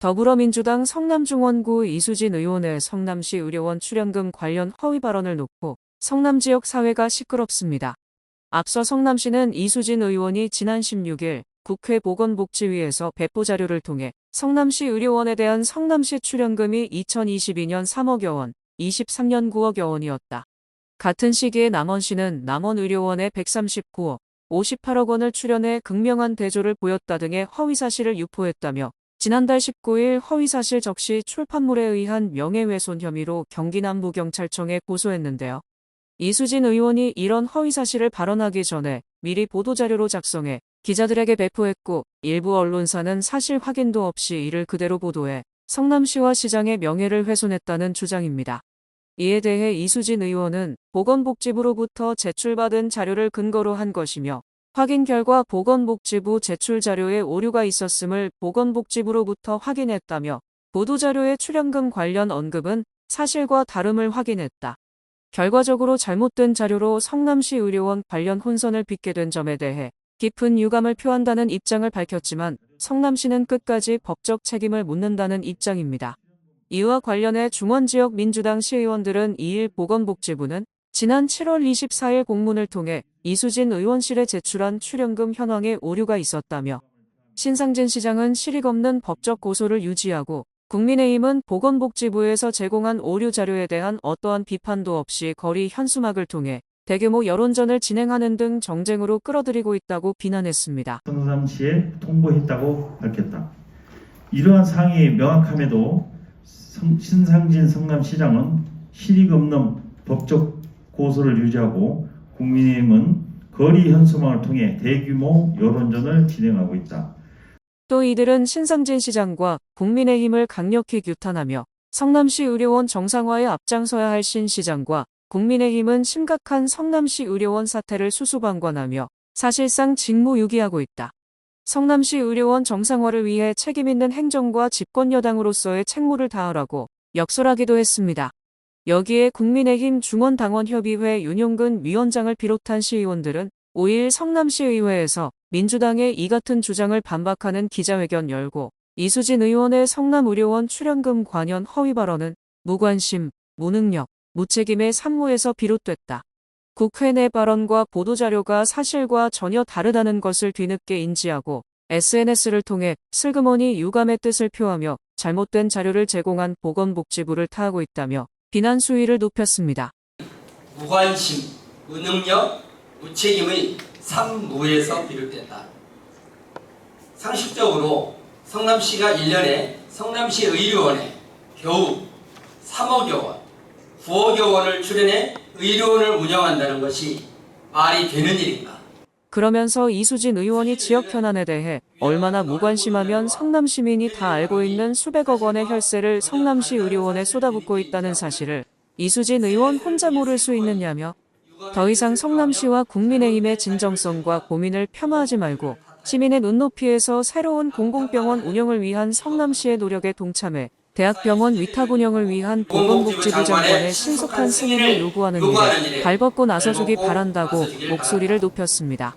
더불어민주당 성남중원구 이수진 의원의 성남시 의료원 출연금 관련 허위 발언을 놓고 성남 지역 사회가 시끄럽습니다. 앞서 성남시는 이수진 의원이 지난 16일 국회 보건복지위에서 배포 자료를 통해 성남시 의료원에 대한 성남시 출연금이 2022년 3억여 원, 23년 9억여 원이었다. 같은 시기에 남원시는 남원의료원에 139억, 58억 원을 출연해 극명한 대조를 보였다 등의 허위사실을 유포했다며 지난달 19일 허위사실 적시 출판물에 의한 명예훼손 혐의로 경기남부경찰청에 고소했는데요. 이수진 의원이 이런 허위사실을 발언하기 전에 미리 보도자료로 작성해 기자들에게 배포했고 일부 언론사는 사실 확인도 없이 이를 그대로 보도해 성남시와 시장의 명예를 훼손했다는 주장입니다. 이에 대해 이수진 의원은 보건복지부로부터 제출받은 자료를 근거로 한 것이며 확인 결과 보건복지부 제출 자료에 오류가 있었음을 보건복지부로부터 확인했다며 보도자료의 출연금 관련 언급은 사실과 다름을 확인했다. 결과적으로 잘못된 자료로 성남시 의료원 관련 혼선을 빚게 된 점에 대해 깊은 유감을 표한다는 입장을 밝혔지만 성남시는 끝까지 법적 책임을 묻는다는 입장입니다. 이와 관련해 중원지역 민주당 시의원들은 2일 보건복지부는 지난 7월 24일 공문을 통해 이수진 의원실에 제출한 출연금 현황에 오류가 있었다며 신상진 시장은 실익 없는 법적 고소를 유지하고 국민의힘은 보건복지부에서 제공한 오류 자료에 대한 어떠한 비판도 없이 거리 현수막을 통해 대규모 여론전을 진행하는 등 정쟁으로 끌어들이고 있다고 비난했습니다. 성남시에 통보했다고 밝혔다. 이러한 사항이 명확함에도 신상진 성남시장은 실익 없는 법적 고소를 유지하고 국민의힘은 거리 현수막을 통해 대규모 여론전을 진행하고 있다. 또 이들은 신상진 시장과 국민의힘을 강력히 규탄하며 성남시 의료원 정상화에 앞장서야 할 신 시장과 국민의힘은 심각한 성남시 의료원 사태를 수수방관하며 사실상 직무유기하고 있다. 성남시 의료원 정상화를 위해 책임있는 행정과 집권여당으로서의 책무를 다하라고 역설하기도 했습니다. 여기에 국민의힘 중원당원협의회 윤용근 위원장을 비롯한 시의원들은 5일 성남시의회에서 민주당의 이 같은 주장을 반박하는 기자회견 열고 이수진 의원의 성남의료원 출연금 관련 허위 발언은 무관심, 무능력, 무책임의 산모에서 비롯됐다. 국회 내 발언과 보도자료가 사실과 전혀 다르다는 것을 뒤늦게 인지하고 SNS를 통해 슬그머니 유감의 뜻을 표하며 잘못된 자료를 제공한 보건복지부를 타하고 있다며 비난 수위를 높였습니다. 무관심, 무능력, 무책임의 산무에서 비롯된다. 상식적으로 성남시가 1년에 성남시 의료원에 겨우 3억여 원, 9억여 원을 출연해 의료원을 운영한다는 것이 말이 되는 일인가? 그러면서 이수진 의원이 지역 현안에 대해 얼마나 무관심하면 성남 시민이 다 알고 있는 수백억 원의 혈세를 성남시 의료원에 쏟아붓고 있다는 사실을 이수진 의원 혼자 모를 수 있느냐며 더 이상 성남시와 국민의힘의 진정성과 고민을 폄하하지 말고 시민의 눈높이에서 새로운 공공병원 운영을 위한 성남시의 노력에 동참해 대학병원 위탁 운영을 위한 보건복지부 장관의 신속한 승인을 요구하는 일에 발벗고 나서주기 바란다고 목소리를 높였습니다.